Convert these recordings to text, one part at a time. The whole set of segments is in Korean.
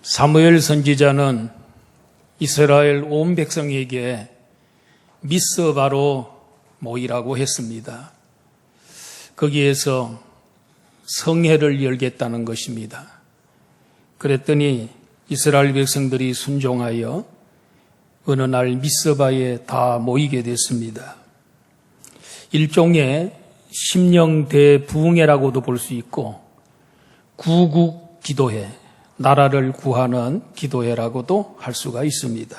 사무엘 선지자는 이스라엘 온 백성에게 미스바로 모이라고 했습니다. 거기에서 성회를 열겠다는 것입니다. 그랬더니 이스라엘 백성들이 순종하여 어느 날 미스바에 다 모이게 됐습니다. 일종의 심령대 부흥회라고도 볼 수 있고 구국 기도회, 나라를 구하는 기도회라고도 할 수가 있습니다.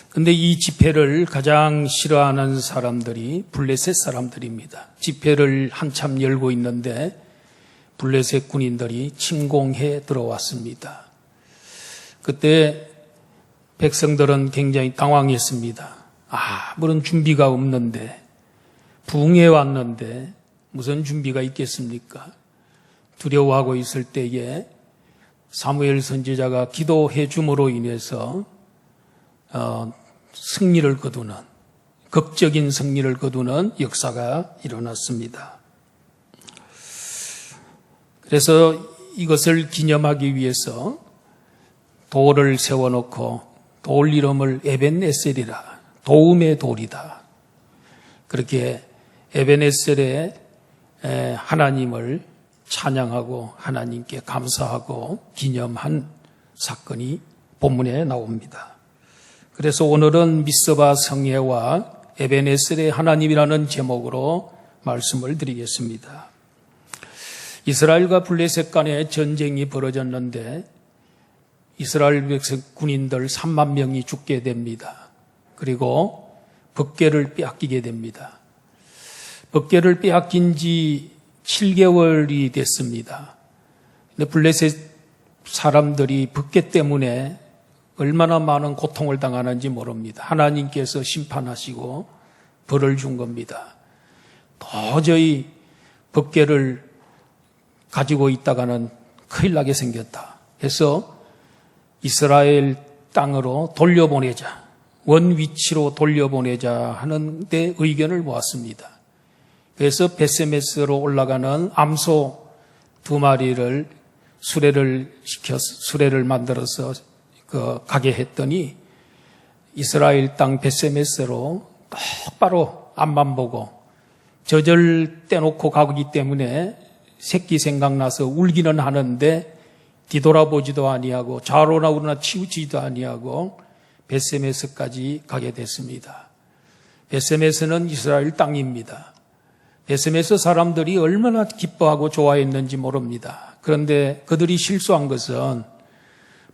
그런데 이 집회를 가장 싫어하는 사람들이 블레셋 사람들입니다. 집회를 한참 열고 있는데 블레셋 군인들이 침공해 들어왔습니다. 그때 백성들은 굉장히 당황했습니다. 아무런 준비가 없는데, 부흥회 왔는데 무슨 준비가 있겠습니까? 두려워하고 있을 때에 사무엘 선지자가 기도해 줌으로 인해서 승리를 거두는, 극적인 승리를 거두는 역사가 일어났습니다. 그래서 이것을 기념하기 위해서 돌을 세워놓고 돌 이름을 에벤에셀이라, 도움의 돌이다. 그렇게 에벤에셀의 하나님을 찬양하고 하나님께 감사하고 기념한 사건이 본문에 나옵니다. 그래서 오늘은 미스바 성회와 에벤에셀의 하나님이라는 제목으로 말씀을 드리겠습니다. 이스라엘과 블레셋 간에 전쟁이 벌어졌는데 이스라엘 백성 군인들 3만 명이 죽게 됩니다. 그리고 법궤를 빼앗기게 됩니다. 법궤를 빼앗긴 지 7개월이 됐습니다. 근데 블레셋 사람들이 법궤 때문에 얼마나 많은 고통을 당하는지 모릅니다. 하나님께서 심판하시고 벌을 준 겁니다. 도저히 법궤를 가지고 있다가는 큰일 나게 생겼다 해서 이스라엘 땅으로 돌려보내자, 원 위치로 돌려보내자 하는데 의견을 모았습니다. 그래서 베세메스로 올라가는 암소 2마리를 수레를 만들어서 가게 했더니 이스라엘 땅 베세메스로 똑바로 앞만 보고 젖을 떼놓고 가기 때문에 새끼 생각나서 울기는 하는데 뒤돌아보지도 아니하고 좌로나 우로나 치우치지도 아니하고 베세메스까지 가게 됐습니다. 베세메스는 이스라엘 땅입니다. 베세메스 사람들이 얼마나 기뻐하고 좋아했는지 모릅니다. 그런데 그들이 실수한 것은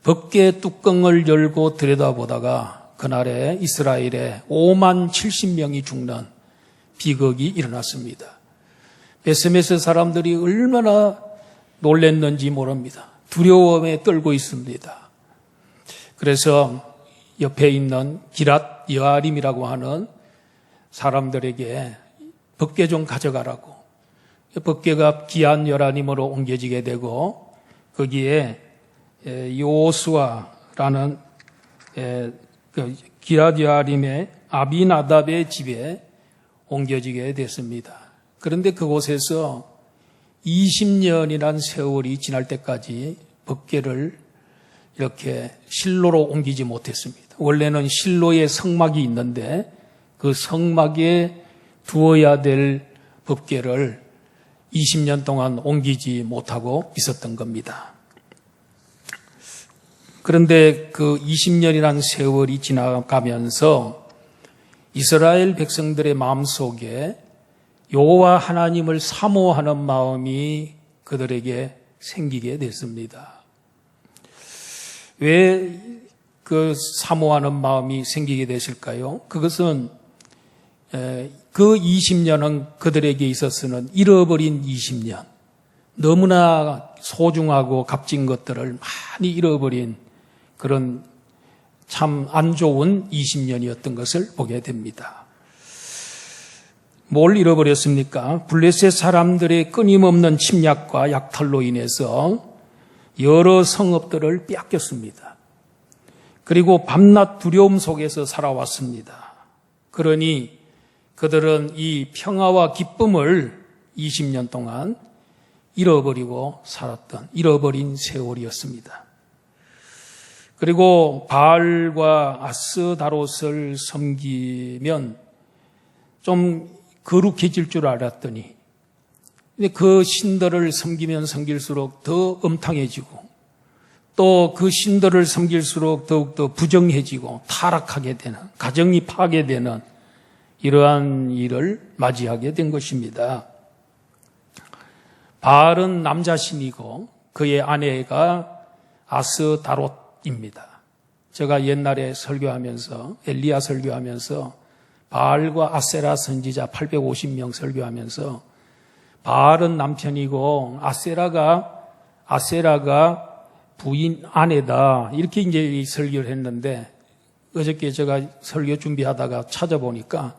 법궤 뚜껑을 열고 들여다보다가 그날에 이스라엘에 5만 70명이 죽는 비극이 일어났습니다. 베세메스 사람들이 얼마나 놀랐는지 모릅니다. 두려움에 떨고 있습니다. 그래서 옆에 있는 기랏 여아림이라고 하는 사람들에게 법궤 좀 가져가라고. 법궤가 기한 여아림으로 옮겨지게 되고 거기에 요수아라는 기랏 여아림의 아비나답의 집에 옮겨지게 됐습니다. 그런데 그곳에서 20년이란 세월이 지날 때까지 법궤를 이렇게 실로로 옮기지 못했습니다. 원래는 실로에 성막이 있는데 그 성막에 두어야 될 법궤를 20년 동안 옮기지 못하고 있었던 겁니다. 그런데 그 20년이란 세월이 지나가면서 이스라엘 백성들의 마음속에 여호와 하나님을 사모하는 마음이 그들에게 생기게 됐습니다. 왜 그 사모하는 마음이 생기게 됐을까요? 그것은 그 20년은 그들에게 있어서는 잃어버린 20년, 너무나 소중하고 값진 것들을 많이 잃어버린 그런 참 안 좋은 20년이었던 것을 보게 됩니다. 뭘 잃어버렸습니까? 블레셋 사람들의 끊임없는 침략과 약탈로 인해서 여러 성읍들을 빼앗겼습니다. 그리고 밤낮 두려움 속에서 살아왔습니다. 그러니 그들은 이 평화와 기쁨을 20년 동안 잃어버린 세월이었습니다. 그리고 바알과 아스다롯을 섬기면 좀 거룩해질 줄 알았더니 근데 그 신들을 섬기면 섬길수록 더 음탕해지고 또 그 신들을 섬길수록 더욱더 부정해지고 타락하게 되는, 가정이 파괴되는 이러한 일을 맞이하게 된 것입니다. 바알은 남자신이고 그의 아내가 아스다롯입니다. 제가 옛날에 설교하면서 엘리야 설교하면서 바알과 아세라 선지자 850명 설교하면서 바알은 남편이고 아세라가 부인 아내다 이렇게 이제 설교를 했는데 어저께 제가 설교 준비하다가 찾아보니까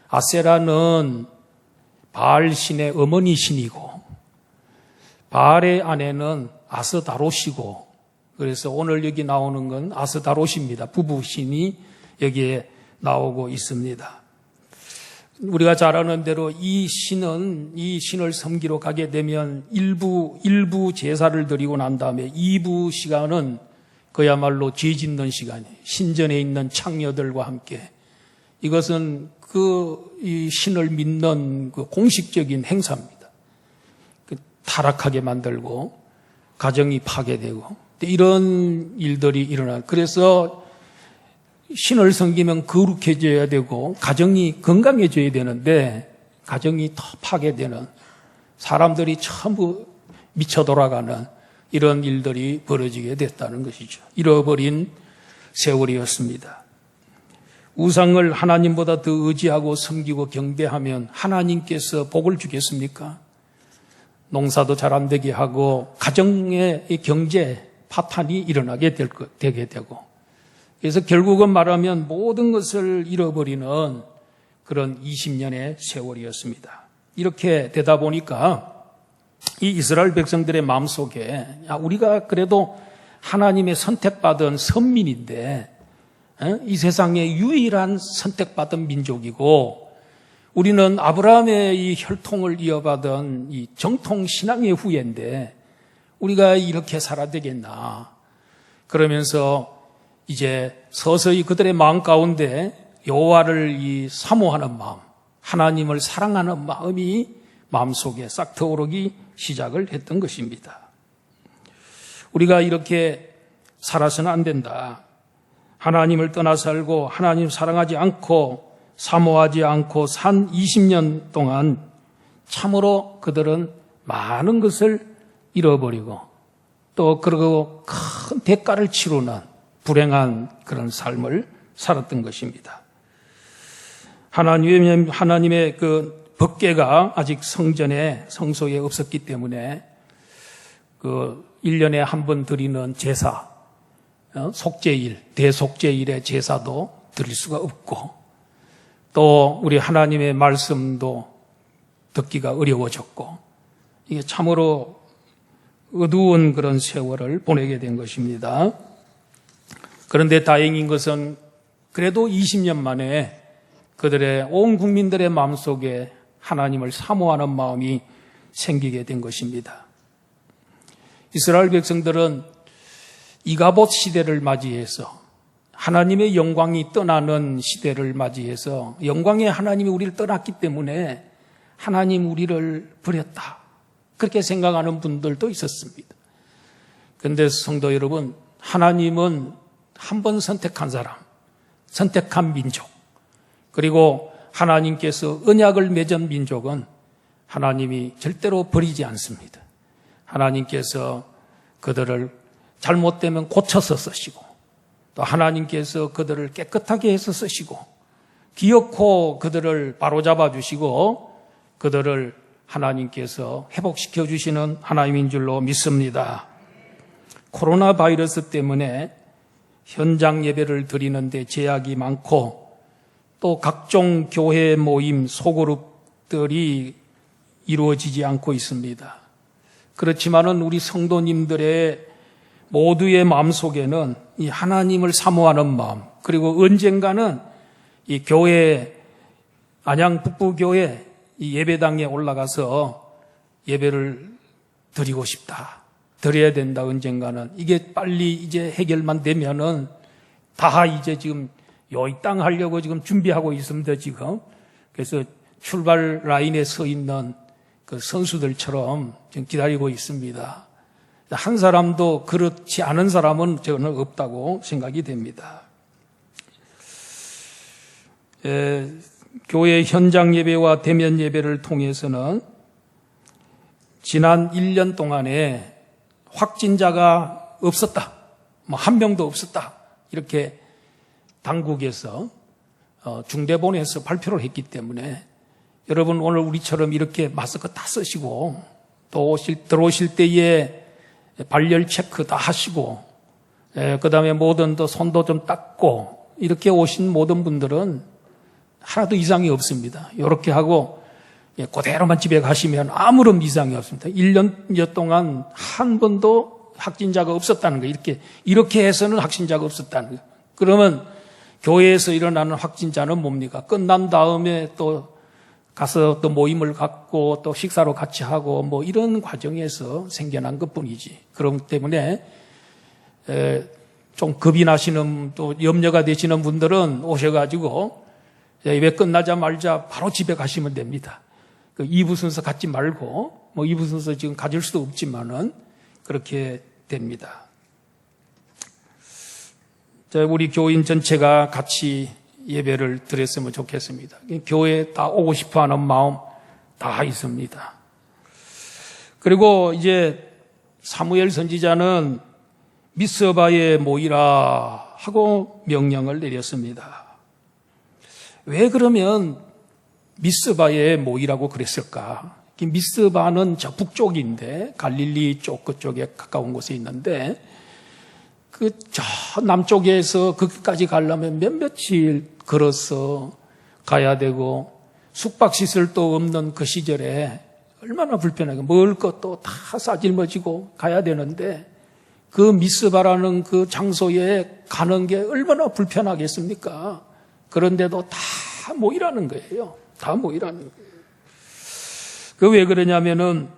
아세라는 바알 신의 어머니 신이고 바알의 아내는 아스다롯이고 그래서 오늘 여기 나오는 건 아스다롯입니다. 부부 신이 여기에 나오고 있습니다. 우리가 잘 아는 대로 이 신을 섬기러 가게 되면 일부 제사를 드리고 난 다음에 2부 시간은 그야말로 죄 짓는 시간이에요. 신전에 있는 창녀들과 함께. 이것은 이 신을 믿는 그 공식적인 행사입니다. 타락하게 만들고 가정이 파괴되고 이런 일들이 일어나. 그래서 신을 섬기면 거룩해져야 되고 가정이 건강해져야 되는데 가정이 더 파괴되는 사람들이 전부 미쳐 돌아가는 이런 일들이 벌어지게 됐다는 것이죠. 잃어버린 세월이었습니다. 우상을 하나님보다 더 의지하고 섬기고 경배하면 하나님께서 복을 주겠습니까? 농사도 잘 안 되게 하고 가정의 경제 파탄이 일어나게 되게 되고 그래서 결국은 말하면 모든 것을 잃어버리는 그런 20년의 세월이었습니다. 이렇게 되다 보니까 이 이스라엘 백성들의 마음속에 우리가 그래도 하나님의 선택받은 선민인데 이 세상의 유일한 선택받은 민족이고 우리는 아브라함의 이 혈통을 이어받은 이 정통 신앙의 후예인데 우리가 이렇게 살아야 되겠나 그러면서 이제 서서히 그들의 마음 가운데 여호와를 사모하는 마음, 하나님을 사랑하는 마음이 마음속에 싹 트오르기 시작을 했던 것입니다. 우리가 이렇게 살아서는 안 된다. 하나님을 떠나 살고 하나님 사랑하지 않고 사모하지 않고 산 20년 동안 참으로 그들은 많은 것을 잃어버리고 또 그러고 큰 대가를 치르는 불행한 그런 삶을 살았던 것입니다. 하나님의 그 법궤가 아직 성소에 없었기 때문에 그 1년에 한 번 드리는 제사, 속죄일, 대속죄일의 제사도 드릴 수가 없고 또 우리 하나님의 말씀도 듣기가 어려워졌고 이게 참으로 어두운 그런 세월을 보내게 된 것입니다. 그런데 다행인 것은 그래도 20년 만에 그들의 온 국민들의 마음속에 하나님을 사모하는 마음이 생기게 된 것입니다. 이스라엘 백성들은 이가봇 시대를 맞이해서 하나님의 영광이 떠나는 시대를 맞이해서 영광의 하나님이 우리를 떠났기 때문에 하나님 우리를 버렸다. 그렇게 생각하는 분들도 있었습니다. 그런데 성도 여러분, 하나님은 한 번 선택한 사람, 선택한 민족, 그리고 하나님께서 언약을 맺은 민족은 하나님이 절대로 버리지 않습니다. 하나님께서 그들을 잘못되면 고쳐서 쓰시고 또 하나님께서 그들을 깨끗하게 해서 쓰시고 기어코 그들을 바로잡아 주시고 그들을 하나님께서 회복시켜 주시는 하나님인 줄로 믿습니다. 코로나 바이러스 때문에 현장 예배를 드리는데 제약이 많고 또 각종 교회 모임 소그룹들이 이루어지지 않고 있습니다. 그렇지만은 우리 성도님들의 모두의 마음속에는 이 하나님을 사모하는 마음, 그리고 언젠가는 이 교회, 안양 북부교회 이 예배당에 올라가서 예배를 드리고 싶다. 드려야 된다, 언젠가는. 이게 빨리 이제 해결만 되면은 다 이제 지금 요 땅 하려고 지금 준비하고 있습니다, 지금. 그래서 출발 라인에 서 있는 그 선수들처럼 지금 기다리고 있습니다. 한 사람도 그렇지 않은 사람은 저는 없다고 생각이 됩니다. 교회 현장 예배와 대면 예배를 통해서는 지난 1년 동안에 확진자가 없었다, 뭐 한 명도 없었다, 이렇게 당국에서 중대본에서 발표를 했기 때문에 여러분 오늘 우리처럼 이렇게 마스크 다 쓰시고 또 들어오실 때에 발열 체크 다 하시고 그 다음에 모든 또 손도 좀 닦고 이렇게 오신 모든 분들은 하나도 이상이 없습니다. 이렇게 하고 그대로만 집에 가시면 아무런 이상이 없습니다. 1년 동안 한 번도 확진자가 없었다는 거예요. 이렇게 해서는 확진자가 없었다는 거예요. 그러면 교회에서 일어나는 확진자는 뭡니까? 끝난 다음에 또 가서 또 모임을 갖고 또 식사로 같이 하고 뭐 이런 과정에서 생겨난 것뿐이지. 그렇기 때문에 좀 겁이 나시는 또 염려가 되시는 분들은 오셔가지고 예배 끝나자마자 바로 집에 가시면 됩니다. 그 2부 순서 갖지 말고 뭐 2부 순서 지금 가질 수도 없지만은 그렇게 됩니다. 우리 교인 전체가 같이 예배를 드렸으면 좋겠습니다. 교회에 다 오고 싶어 하는 마음 다 있습니다. 그리고 이제 사무엘 선지자는 미스바에 모이라 하고 명령을 내렸습니다. 왜 그러면 미스바에 모이라고 그랬을까? 미스바는 저 북쪽인데 갈릴리 쪽 그쪽에 가까운 곳에 있는데 저 남쪽에서 거기까지 가려면 며칠 걸어서 가야 되고 숙박시설도 없는 그 시절에 얼마나 불편하게 먹을 것도 다 싸질머지고 가야 되는데 그 미스바라는 그 장소에 가는 게 얼마나 불편하겠습니까? 그런데도 다 모이라는 거예요. 다 모이라는 거예요. 그 왜 그러냐면은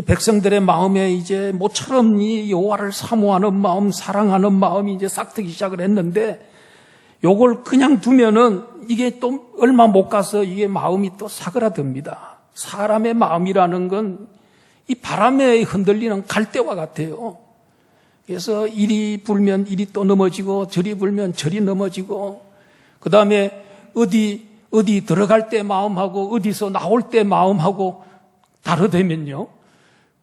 백성들의 마음에 이제 모처럼 이 여호와를 사모하는 마음, 사랑하는 마음이 이제 싹트기 시작을 했는데 요걸 그냥 두면은 이게 또 얼마 못 가서 이게 마음이 또 사그라듭니다. 사람의 마음이라는 건 이 바람에 흔들리는 갈대와 같아요. 그래서 이리 불면 이리 또 넘어지고 저리 불면 저리 넘어지고 그 다음에 어디 들어갈 때 마음하고 어디서 나올 때 마음하고 다르다면요.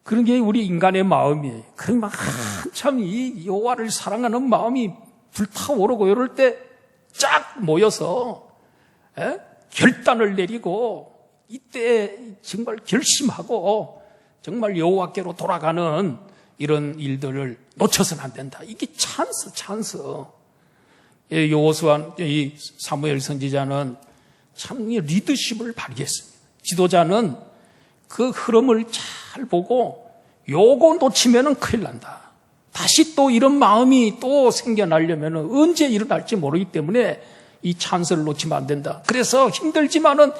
그런 게 우리 인간의 마음이에요. 그러면 한참 이 여호와를 사랑하는 마음이 불타오르고 이럴 때 쫙 모여서 결단을 내리고 이때 정말 결심하고 정말 여호와께로 돌아가는 이런 일들을 놓쳐서는 안 된다. 이게 찬스. 여호수아 이 사무엘 선지자는 참 리더십을 발휘했습니다. 지도자는 그 흐름을 잘 보고 요거 놓치면은 큰일 난다. 다시 또 이런 마음이 또 생겨나려면은 언제 일어날지 모르기 때문에 이 찬스를 놓치면 안 된다. 그래서 힘들지만은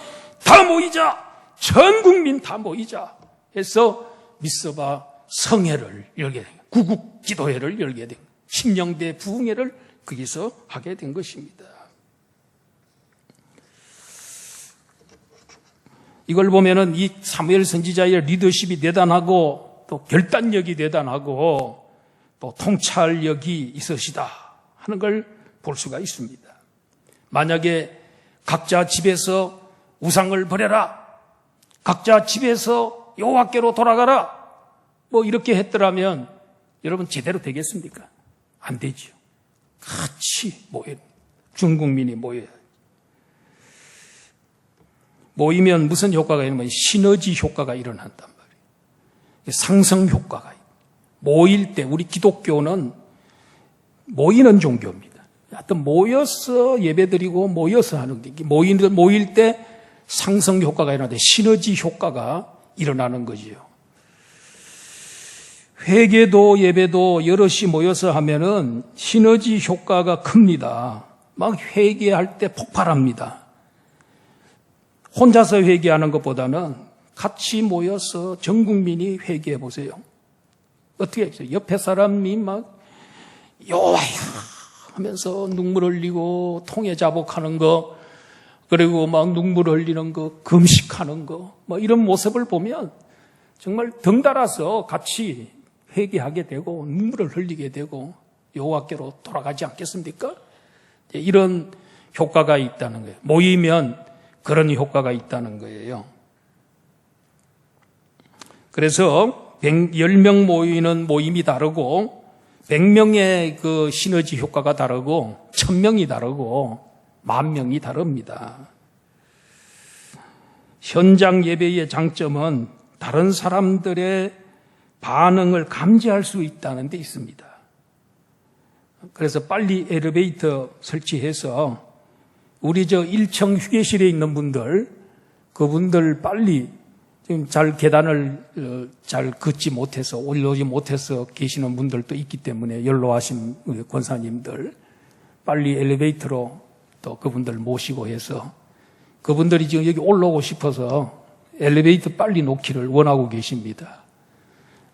다 모이자. 전 국민 다 모이자. 해서 미스바 성회를 열게 된 거예요. 구국 기도회를 열게 된 거예요. 심령대 부흥회를 거기서 하게 된 것입니다. 이걸 보면은 이 사무엘 선지자의 리더십이 대단하고 또 결단력이 대단하고 또 통찰력이 있으시다 하는 걸 볼 수가 있습니다. 만약에 각자 집에서 우상을 버려라, 각자 집에서 여호와께로 돌아가라 뭐 이렇게 했더라면 여러분 제대로 되겠습니까? 안 되죠. 같이 모여, 전 국민이 모여야 돼요. 모이면 무슨 효과가 있냐면 시너지 효과가 일어난단 말이에요. 상승 효과가 있어요. 모일 때 우리 기독교는 모이는 종교입니다. 하여튼 모여서 예배드리고 모여서 하는 게 모일 때 상승 효과가 일어나는데 시너지 효과가 일어나는 거지요. 회개도 예배도 여럿이 모여서 하면은 시너지 효과가 큽니다. 막 회개할 때 폭발합니다. 혼자서 회개하는 것보다는 같이 모여서 전 국민이 회개해 보세요. 어떻게 했어요? 옆에 사람이 막 여호와야 하면서 눈물 흘리고 통에 자복하는 거, 그리고 막 눈물 흘리는 거, 금식하는 거, 뭐 이런 모습을 보면 정말 덩달아서 같이 회개하게 되고 눈물을 흘리게 되고 여호와께로 돌아가지 않겠습니까? 이런 효과가 있다는 거예요. 모이면 그런 효과가 있다는 거예요. 그래서 10명 모이는 모임이 다르고 100명의 그 시너지 효과가 다르고 1000명이 다르고 10,000명이 다릅니다. 현장 예배의 장점은 다른 사람들의 반응을 감지할 수 있다는 데 있습니다. 그래서 빨리 엘리베이터 설치해서 우리 1층 휴게실에 있는 분들, 그분들 빨리 지금 잘 계단을 잘 걷지 못해서 올라오지 못해서 계시는 분들도 있기 때문에 연로하신 우리 권사님들 빨리 엘리베이터로 또 그분들 모시고 해서 그분들이 지금 여기 올라오고 싶어서 엘리베이터 빨리 놓기를 원하고 계십니다.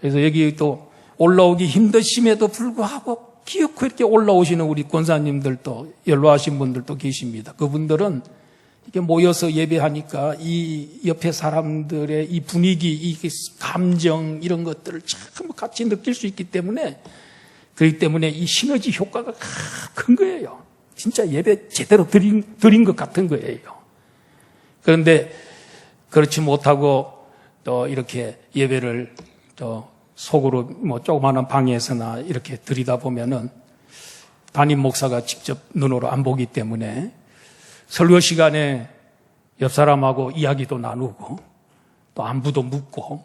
그래서 여기 또 올라오기 힘드심에도 불구하고 기어코 이렇게 올라오시는 우리 권사님들도 연로하신 분들도 계십니다. 그분들은 이렇게 모여서 예배하니까 이 옆에 사람들의 이 분위기, 이 감정 이런 것들을 참 같이 느낄 수 있기 때문에 그렇기 때문에 이 시너지 효과가 큰 거예요. 진짜 예배 제대로 드린 것 같은 거예요. 그런데 그렇지 못하고 또 이렇게 예배를 또 속으로 뭐 조그마한 방에서나 이렇게 드리다 보면은 담임 목사가 직접 눈으로 안 보기 때문에 설교 시간에 옆 사람하고 이야기도 나누고 또 안부도 묻고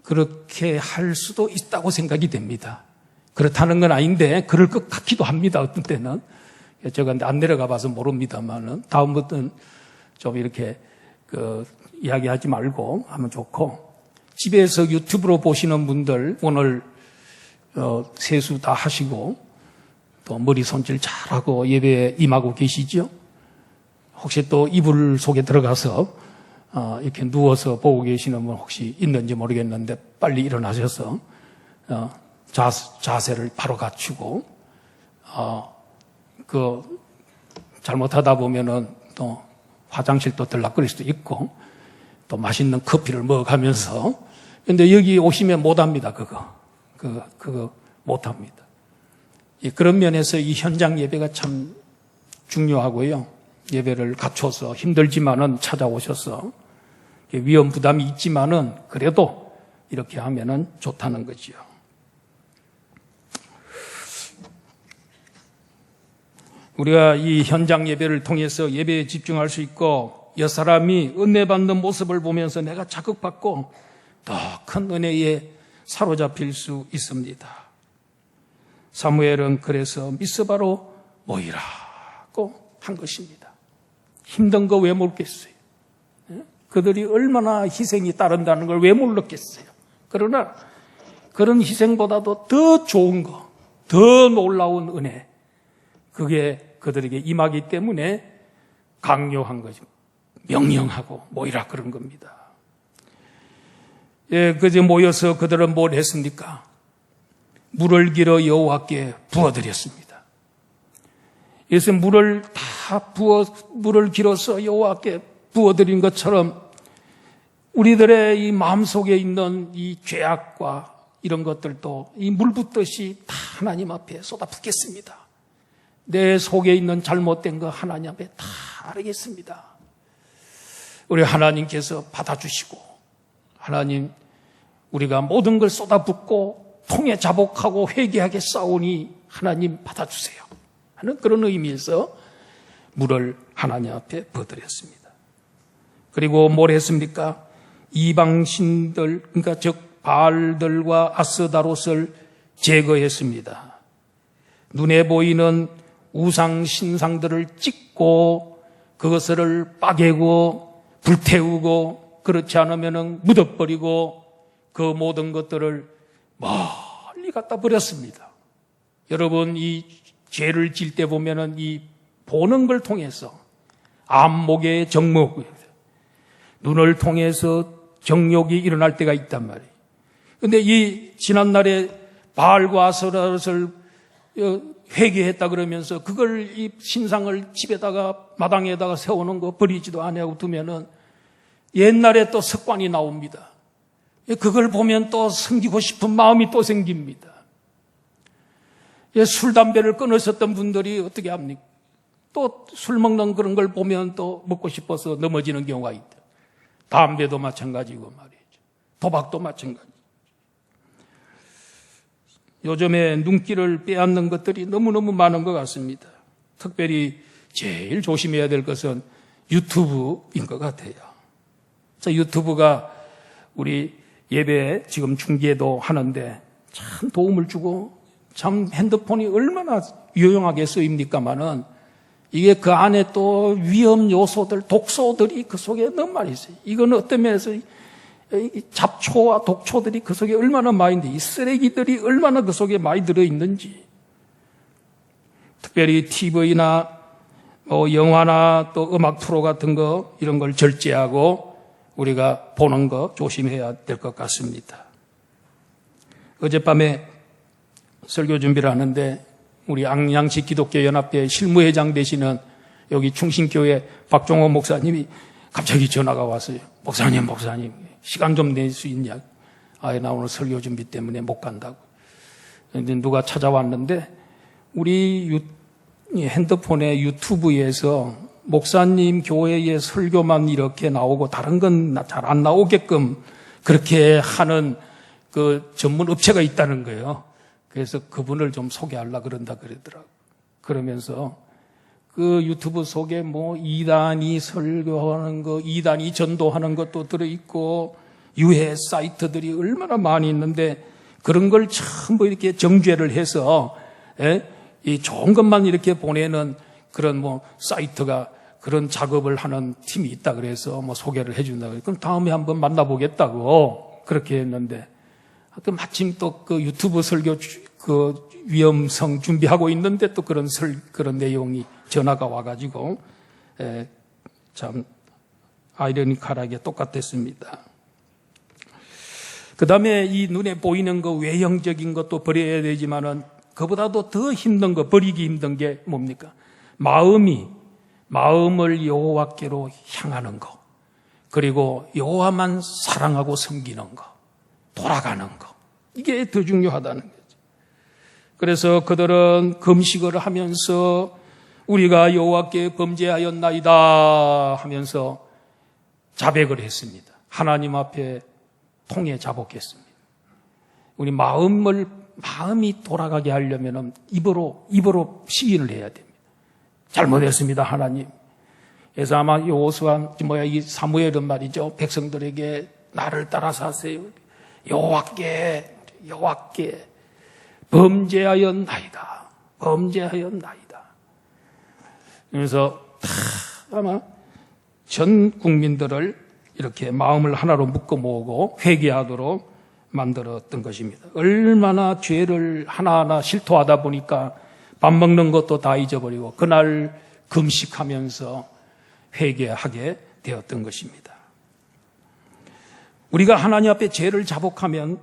그렇게 할 수도 있다고 생각이 됩니다. 그렇다는 건 아닌데 그럴 것 같기도 합니다. 어떤 때는 제가 안 내려가 봐서 모릅니다만은 다음부터는 좀 이렇게 이야기하지 말고 하면 좋고 집에서 유튜브로 보시는 분들 오늘 세수 다 하시고 또 머리 손질 잘하고 예배에 임하고 계시죠? 혹시 또 이불 속에 들어가서 이렇게 누워서 보고 계시는 분 혹시 있는지 모르겠는데 빨리 일어나셔서 자세를 바로 갖추고 잘못하다 보면은 또 화장실도 들락거릴 수도 있고 또 맛있는 커피를 먹어가면서 근데 여기 오시면 못합니다. 그거 못합니다. 그런 면에서 이 현장 예배가 참 중요하고요. 예배를 갖춰서 힘들지만은 찾아오셔서 위험 부담이 있지만은 그래도 이렇게 하면은 좋다는 거지요. 우리가 이 현장 예배를 통해서 예배에 집중할 수 있고 옆 사람이 은혜 받는 모습을 보면서 내가 자극받고 더 큰 은혜에 사로잡힐 수 있습니다. 사무엘은 그래서 미스바로 모이라고 한 것입니다. 힘든 거 왜 모르겠어요? 그들이 얼마나 희생이 따른다는 걸 왜 몰랐겠어요? 그러나 그런 희생보다도 더 좋은 거, 더 놀라운 은혜, 그게 그들에게 임하기 때문에 강요한 거죠. 명령하고 모이라 그런 겁니다. 그제 모여서 그들은 뭘 했습니까? 물을 길어 여호와께 부어드렸습니다. 그래서 물을 길어서 여호와께 부어드린 것처럼 우리들의 이 마음속에 있는 이 죄악과 이런 것들도 이 물 붓듯이 다 하나님 앞에 쏟아붓겠습니다. 내 속에 있는 잘못된 거 하나님 앞에 다 아뢰겠습니다. 우리 하나님께서 받아주시고 하나님 우리가 모든 걸 쏟아붓고 통에 자복하고 회개하게 싸우니 하나님 받아주세요 하는 그런 의미에서 물을 하나님 앞에 부어드렸습니다. 그리고 뭘 했습니까? 이방신들 그러니까 즉 바알들과 아스다롯을 제거했습니다. 눈에 보이는 우상 신상들을 찍고 그것을 빠개고 불태우고 그렇지 않으면 묻어버리고 그 모든 것들을 멀리 갖다 버렸습니다. 여러분 이 죄를 질 때 보면은 이 보는 걸 통해서 안목의 정목 눈을 통해서 정욕이 일어날 때가 있단 말이에요. 근데 이 지난날에 바알과 아스라롯을 회개했다 그러면서 그걸 이 신상을 집에다가 마당에다가 세우는 거 버리지도 아니하고 두면은 옛날에 또 습관이 나옵니다. 그걸 보면 또 섬기고 싶은 마음이 또 생깁니다. 술, 담배를 끊으셨던 분들이 어떻게 합니까? 또 술 먹는 그런 걸 보면 또 먹고 싶어서 넘어지는 경우가 있다. 담배도 마찬가지고 말이죠. 도박도 마찬가지. 요즘에 눈길을 빼앗는 것들이 너무너무 많은 것 같습니다. 특별히 제일 조심해야 될 것은 유튜브인 것 같아요. 자, 유튜브가 우리 예배 지금 중계도 하는데 참 도움을 주고 참 핸드폰이 얼마나 유용하게 쓰입니까마는 이게 그 안에 또 위험 요소들, 독소들이 그 속에 너무 많이 있어요. 이거는 어떤 면에서 잡초와 독초들이 그 속에 얼마나 많이 있는데 이 쓰레기들이 얼마나 그 속에 많이 들어있는지 특별히 TV나 영화나 또 음악 프로 같은 거 이런 걸 절제하고 우리가 보는 거 조심해야 될 것 같습니다. 어젯밤에 설교 준비를 하는데 우리 안양시 기독교연합회 실무회장 되시는 여기 충신교회 박종호 목사님이 갑자기 전화가 왔어요. 목사님 시간 좀 낼 수 있냐? 나 오늘 설교 준비 때문에 못 간다고. 근데 누가 찾아왔는데 우리 핸드폰에 유튜브에서 목사님 교회의 설교만 이렇게 나오고 다른 건 잘 안 나오게끔 그렇게 하는 그 전문 업체가 있다는 거예요. 그래서 그분을 좀 소개하려고 그런다 그러더라고요. 그러면서 그 유튜브 속에 이단이 설교하는 거, 이단이 전도하는 것도 들어있고 유해 사이트들이 얼마나 많이 있는데 그런 걸 전부 이렇게 정죄를 해서 이 좋은 것만 이렇게 보내는 그런 사이트가 그런 작업을 하는 팀이 있다 그래서 소개를 해준다고. 그럼 다음에 한번 만나보겠다고 그렇게 했는데 마침 또 그 유튜브 설교 그 위험성 준비하고 있는데 또 그런 내용이 전화가 와가지고 참 아이러니컬하게 똑같았습니다. 그 다음에 이 눈에 보이는 거 외형적인 것도 버려야 되지만은 그보다도 더 힘든 거, 버리기 힘든 게 뭡니까? 마음을 여호와께로 향하는 거, 그리고 여호와만 사랑하고 섬기는 거, 돌아가는 거, 이게 더 중요하다는 거죠. 그래서 그들은 금식을 하면서 우리가 여호와께 범죄하였나이다 하면서 자백을 했습니다. 하나님 앞에 통해 자복했습니다. 우리 마음이 돌아가게 하려면 입으로 시인을 해야 됩니다. 잘못했습니다, 하나님. 그래서 아마 이 사무엘은 말이죠. 백성들에게 나를 따라서 하세요. 여호와께 범죄하였나이다. 그래서 아마 전 국민들을 이렇게 마음을 하나로 묶어 모으고 회개하도록 만들었던 것입니다. 얼마나 죄를 하나하나 실토하다 보니까 밥 먹는 것도 다 잊어버리고 그날 금식하면서 회개하게 되었던 것입니다. 우리가 하나님 앞에 죄를 자복하면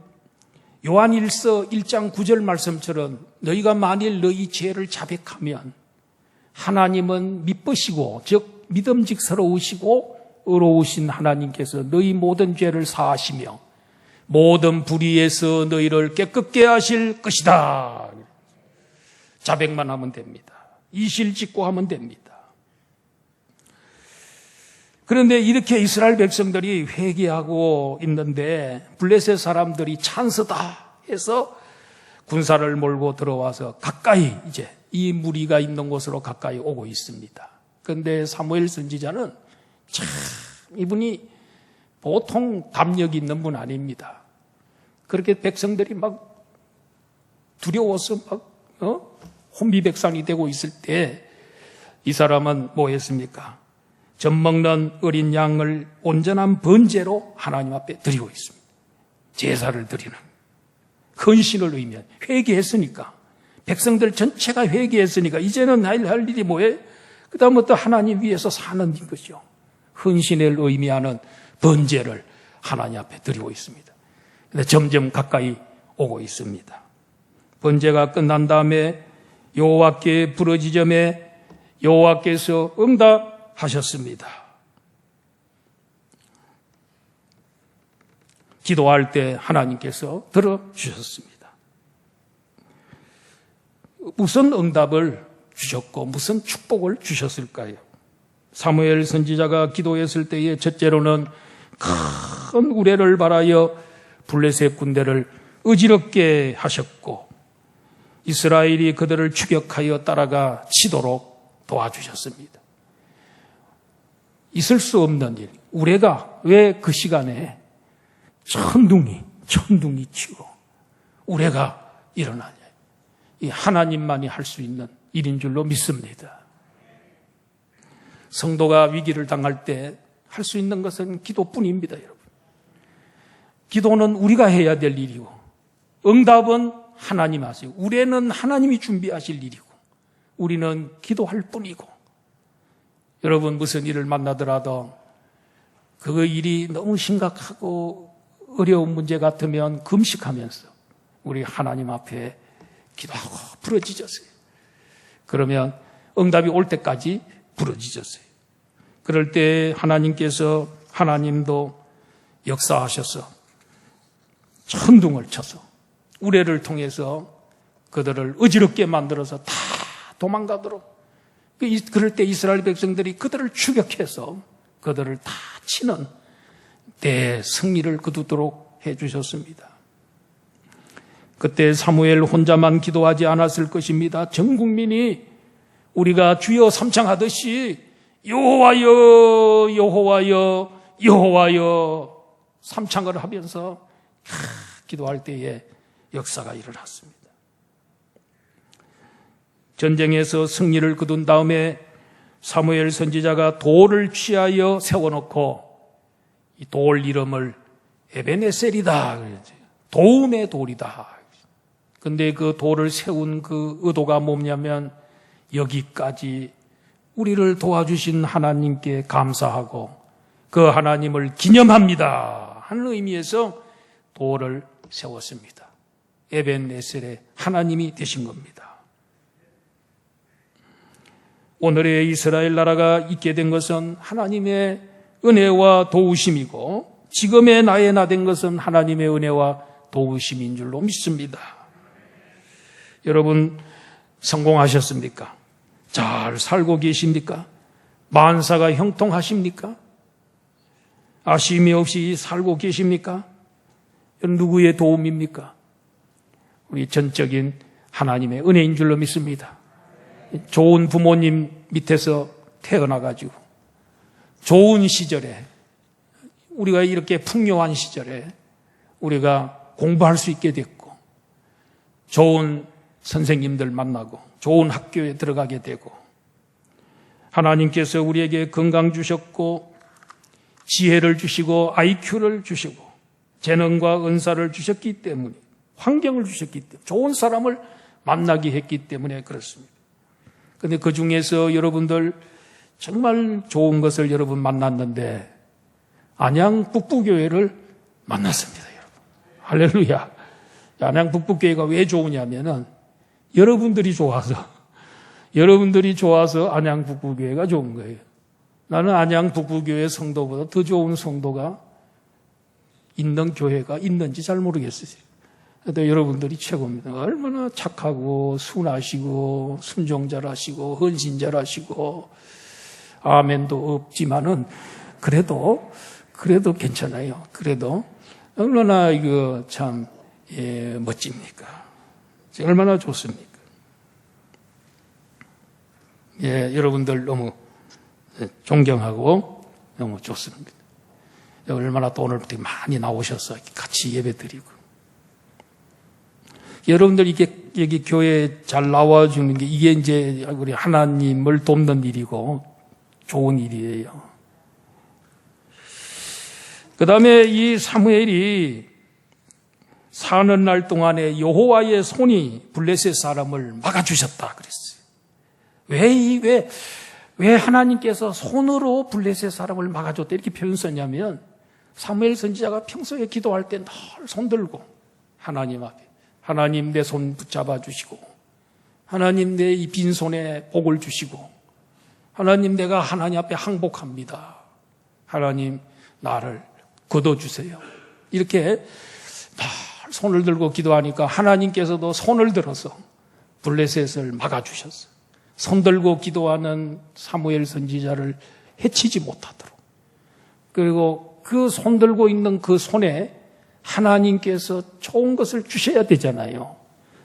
요한일서 1장 9절 말씀처럼 너희가 만일 너희 죄를 자백하면 하나님은 미쁘시고 즉 믿음직스러우시고 의로우신 하나님께서 너희 모든 죄를 사하시며 모든 불의에서 너희를 깨끗게 하실 것이다. 자백만 하면 됩니다. 이실직고 하면 됩니다. 그런데 이렇게 이스라엘 백성들이 회개하고 있는데 블레셋 사람들이 찬스다 해서 군사를 몰고 들어와서 가까이 이제 이 무리가 있는 곳으로 가까이 오고 있습니다. 그런데 사무엘 선지자는 참 이분이 보통 담력이 있는 분 아닙니다. 그렇게 백성들이 막 두려워서 혼비백산이 되고 있을 때 이 사람은 뭐 했습니까? 젖 먹는 어린 양을 온전한 번제로 하나님 앞에 드리고 있습니다. 제사를 드리는 헌신을 의미한 회개했으니까 백성들 전체가 회개했으니까 이제는 할 일이 뭐예요? 그 다음부터 하나님 위해서 사는 것이요. 헌신을 의미하는 번제를 하나님 앞에 드리고 있습니다. 근데 점점 가까이 오고 있습니다. 번제가 끝난 다음에 여호와께 부르짖음에 여호와께서 응답하셨습니다. 기도할 때 하나님께서 들어주셨습니다. 무슨 응답을 주셨고 무슨 축복을 주셨을까요? 사무엘 선지자가 기도했을 때에 첫째로는 큰 우레를 발하여 블레셋 군대를 어지럽게 하셨고 이스라엘이 그들을 추격하여 따라가 치도록 도와주셨습니다. 있을 수 없는 일, 우레가 왜 그 시간에 천둥이 치고 우레가 일어나냐. 이 하나님만이 할 수 있는 일인 줄로 믿습니다. 성도가 위기를 당할 때 할 수 있는 것은 기도뿐입니다, 여러분. 기도는 우리가 해야 될 일이고 응답은 하나님 하세요. 우레는 하나님이 준비하실 일이고 우리는 기도할 뿐이고 여러분 무슨 일을 만나더라도 그 일이 너무 심각하고 어려운 문제 같으면 금식하면서 우리 하나님 앞에 기도하고 부르짖었어요. 그러면 응답이 올 때까지 부르짖었어요. 그럴 때 하나님도 역사하셔서 천둥을 쳐서 우레를 통해서 그들을 어지럽게 만들어서 다 도망가도록 그럴 때 이스라엘 백성들이 그들을 추격해서 그들을 다 치는 대승리를 거두도록 해주셨습니다. 그때 사무엘 혼자만 기도하지 않았을 것입니다. 전 국민이 우리가 주여 삼창하듯이 여호와여 여호와여 여호와여 삼창을 하면서 기도할 때에 역사가 일어났습니다. 전쟁에서 승리를 거둔 다음에 사무엘 선지자가 돌을 취하여 세워놓고 이 돌 이름을 에벤에셀이다. 도움의 돌이다. 근데 그 돌을 세운 그 의도가 뭐냐면 여기까지 우리를 도와주신 하나님께 감사하고 그 하나님을 기념합니다 하는 의미에서 돌을 세웠습니다. 에벤에셀의 하나님이 되신 겁니다. 오늘의 이스라엘 나라가 있게 된 것은 하나님의 은혜와 도우심이고 지금의 나의 나 된 것은 하나님의 은혜와 도우심인 줄로 믿습니다. 여러분 성공하셨습니까? 잘 살고 계십니까? 만사가 형통하십니까? 아쉬움이 없이 살고 계십니까? 누구의 도움입니까? 우리 전적인 하나님의 은혜인 줄로 믿습니다. 좋은 부모님 밑에서 태어나가지고 좋은 시절에 우리가 이렇게 풍요한 시절에 우리가 공부할 수 있게 됐고 좋은 선생님들 만나고 좋은 학교에 들어가게 되고 하나님께서 우리에게 건강 주셨고 지혜를 주시고 IQ를 주시고 재능과 은사를 주셨기 때문에 환경을 주셨기 때문에 좋은 사람을 만나게 했기 때문에 그렇습니다. 그런데 그 중에서 여러분들 정말 좋은 것을 여러분 만났는데 안양 북부교회를 만났습니다. 여러분. 할렐루야. 안양 북부교회가 왜 좋으냐면은 여러분들이 좋아서 안양 북부교회가 좋은 거예요. 나는 안양 북부교회 성도보다 더 좋은 성도가 있는 교회가 있는지 잘 모르겠어요. 그런데 여러분들이 최고입니다. 얼마나 착하고 순하시고 순종잘하시고 헌신잘하시고 아멘도 없지만은 그래도 괜찮아요. 그래도 얼마나 이거 참 멋집니까? 얼마나 좋습니까? 여러분들 너무 존경하고 너무 좋습니다. 얼마나 또 오늘부터 많이 나오셔서 같이 예배드리고 여러분들 여기 교회에 잘 나와주는 게 이게 이제 우리 하나님을 돕는 일이고 좋은 일이에요. 그 다음에 이 사무엘이 사는 날 동안에 여호와의 손이 블레셋 사람을 막아주셨다 그랬어요. 왜 하나님께서 손으로 블레셋 사람을 막아줬다 이렇게 표현 썼냐면 사무엘 선지자가 평소에 기도할 때 늘 손 들고 하나님 앞에, 하나님 내 손 붙잡아 주시고, 하나님 내 이 빈손에 복을 주시고, 하나님 내가 하나님 앞에 항복합니다. 하나님 나를 거둬주세요. 이렇게 늘 손을 들고 기도하니까 하나님께서도 손을 들어서 블레셋을 막아주셨어요. 손 들고 기도하는 사무엘 선지자를 해치지 못하도록. 그리고 그 손 들고 있는 그 손에 하나님께서 좋은 것을 주셔야 되잖아요.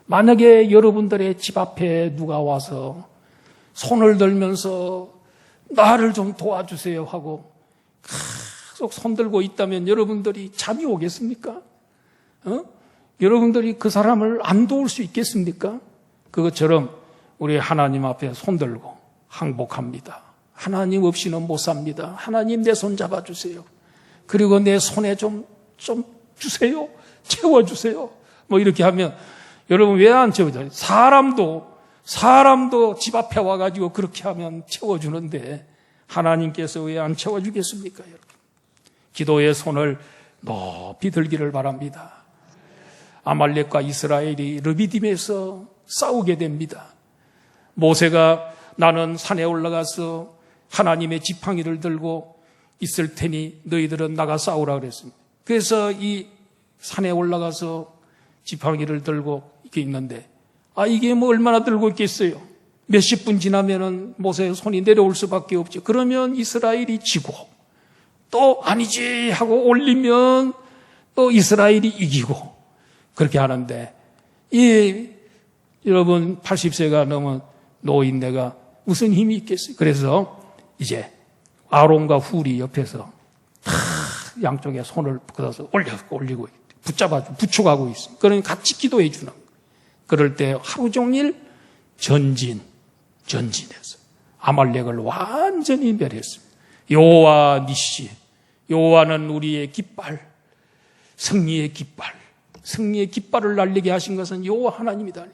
만약에 여러분들의 집 앞에 누가 와서 손을 들면서 나를 좀 도와주세요 하고 계속 손 들고 있다면 여러분들이 잠이 오겠습니까? 여러분들이 그 사람을 안 도울 수 있겠습니까? 그것처럼 우리 하나님 앞에 손 들고 항복합니다. 하나님 없이는 못 삽니다. 하나님 내 손 잡아주세요. 그리고 내 손에 좀 주세요. 채워주세요. 뭐 이렇게 하면 여러분 왜 안 채워져요? 사람도 집 앞에 와가지고 그렇게 하면 채워주는데 하나님께서 왜 안 채워주겠습니까? 여러분? 기도의 손을 높이 들기를 바랍니다. 아말렉과 이스라엘이 르비딤에서 싸우게 됩니다. 모세가 나는 산에 올라가서 하나님의 지팡이를 들고 있을 테니 너희들은 나가 싸우라 그랬습니다. 그래서 이 산에 올라가서 지팡이를 들고 이렇게 있는데 이게 뭐 얼마나 들고 있겠어요? 몇십 분 지나면은 모세의 손이 내려올 수밖에 없죠. 그러면 이스라엘이 지고 또 아니지 하고 올리면 또 이스라엘이 이기고 그렇게 하는데 여러분 80세가 넘은 노인네가 무슨 힘이 있겠어요? 그래서 이제 아론과 훌이 옆에서 다 양쪽에 손을 걷어서 올리고 부축하고 있습니다. 그러니까 같이 기도해 주는 거예요. 그럴 때 하루 종일 전진해서 아말렉을 완전히 멸했습니다. 여호와 니시, 여호와는 우리의 깃발, 승리의 깃발을 날리게 하신 것은 여호와 하나님이다.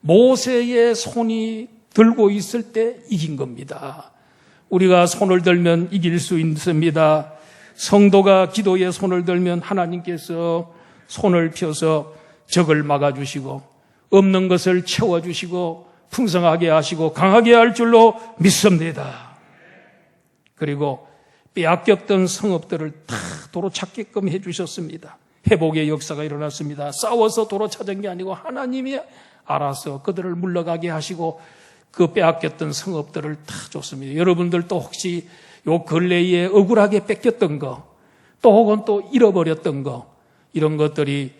모세의 손이 들고 있을 때 이긴 겁니다. 우리가 손을 들면 이길 수 있습니다. 성도가 기도에 손을 들면 하나님께서 손을 펴서 적을 막아주시고 없는 것을 채워주시고 풍성하게 하시고 강하게 할 줄로 믿습니다. 그리고 빼앗겼던 성읍들을 다 도로 찾게끔 해주셨습니다. 회복의 역사가 일어났습니다. 싸워서 도로 찾은 게 아니고 하나님이 알아서 그들을 물러가게 하시고 그 빼앗겼던 성읍들을 다 줬습니다. 여러분들도 혹시 요 근래에 억울하게 뺏겼던 거, 또 혹은 또 잃어버렸던 거, 이런 것들이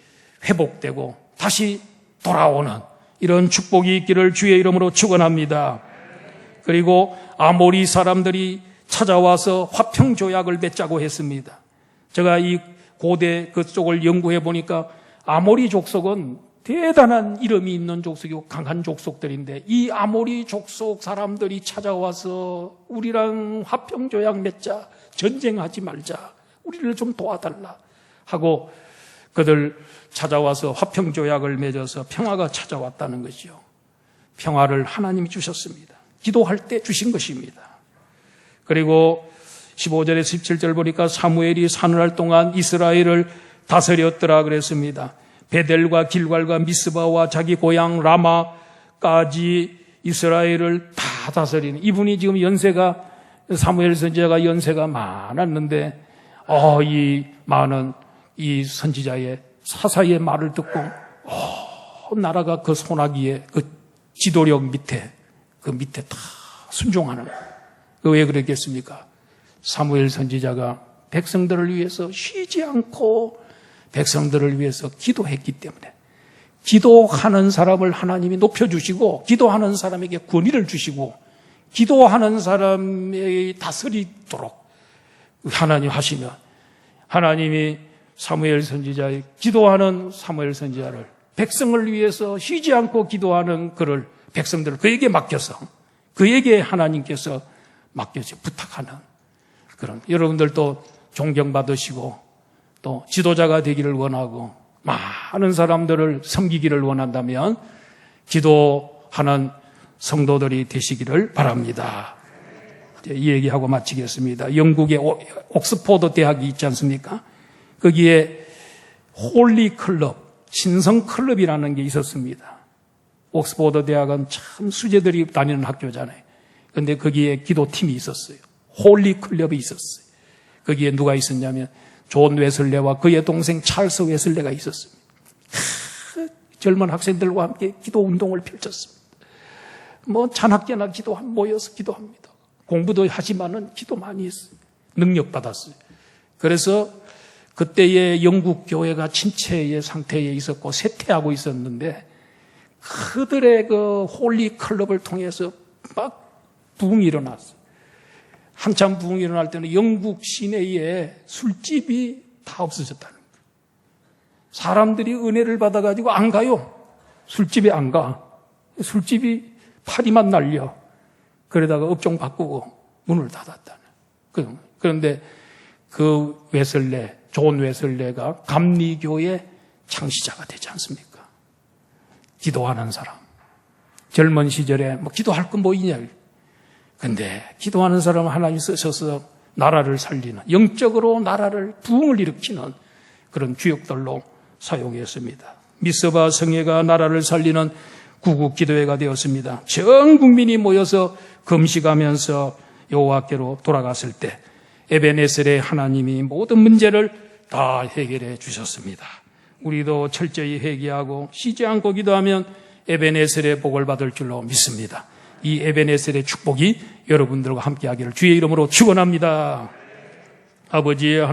회복되고 다시 돌아오는 이런 축복이 있기를 주의 이름으로 축원합니다. 그리고 아모리 사람들이 찾아와서 화평조약을 맺자고 했습니다. 제가 이 고대 그쪽을 연구해 보니까 아모리 족속은 대단한 이름이 있는 족속이고 강한 족속들인데 이 아모리 족속 사람들이 찾아와서 우리랑 화평조약 맺자, 전쟁하지 말자, 우리를 좀 도와달라 하고 그들 찾아와서 화평조약을 맺어서 평화가 찾아왔다는 것이요. 평화를 하나님이 주셨습니다. 기도할 때 주신 것입니다. 그리고 15절에서 17절 보니까 사무엘이 사느할 동안 이스라엘을 다스렸더라 그랬습니다. 베델과 길갈과 미스바와 자기 고향 라마까지 이스라엘을 다 다스리는, 이분이 지금 연세가, 사무엘 선지자가 연세가 많았는데 이 많은 이 선지자의 사사의 말을 듣고 나라가 그 소나기의 그 지도력 밑에 다 순종하는 거예요. 왜 그랬겠습니까? 사무엘 선지자가 백성들을 위해서 쉬지 않고 백성들을 위해서 기도했기 때문에, 기도하는 사람을 하나님이 높여주시고 기도하는 사람에게 권위를 주시고 기도하는 사람이 다스리도록 하나님 하시면, 하나님이 사무엘 선지자의 기도하는 사무엘 선지자를, 백성을 위해서 쉬지 않고 기도하는 그를, 백성들을 그에게 맡겨서 그에게 하나님께서 맡겨서 부탁하는 그런, 여러분들도 존경받으시고 또 지도자가 되기를 원하고 많은 사람들을 섬기기를 원한다면 기도하는 성도들이 되시기를 바랍니다. 이 얘기하고 마치겠습니다. 영국의 옥스포드 대학이 있지 않습니까? 거기에 홀리 클럽, 신성 클럽이라는 게 있었습니다. 옥스퍼드 대학은 참 수재들이 다니는 학교잖아요. 그런데 거기에 기도팀이 있었어요. 홀리 클럽이 있었어요. 거기에 누가 있었냐면 존 웨슬레와 그의 동생 찰스 웨슬레가 있었습니다. 젊은 학생들과 함께 기도 운동을 펼쳤습니다. 잔학계나 모여서 기도합니다. 공부도 하지만은 기도 많이 했어요. 능력 받았어요. 그래서 그때의 영국 교회가 침체의 상태에 있었고 쇠퇴하고 있었는데 그들의 그 홀리 클럽을 통해서 막 부흥이 일어났어요. 한참 부흥이 일어날 때는 영국 시내에 술집이 다 없어졌다는 거예요. 사람들이 은혜를 받아가지고 안 가요. 술집에 안 가. 술집이 파리만 날려. 그러다가 업종 바꾸고 문을 닫았다는 거예요. 그런데 그 존 웨슬레가 감리교의 창시자가 되지 않습니까? 기도하는 사람. 젊은 시절에 기도할 건 뭐 있냐. 근데 기도하는 사람 하나님 쓰셔서 나라를 살리는, 영적으로 나라를 부흥을 일으키는 그런 주역들로 사용했습니다. 미스바 성회가 나라를 살리는 구국 기도회가 되었습니다. 전 국민이 모여서 금식하면서 여호와께로 돌아갔을 때 에베네셀의 하나님이 모든 문제를 다 해결해 주셨습니다. 우리도 철저히 회개하고 쉬지 않고 기도하면 에베네셀의 복을 받을 줄로 믿습니다. 이 에베네셀의 축복이 여러분들과 함께하기를 주의 이름으로 축원합니다. 아버지의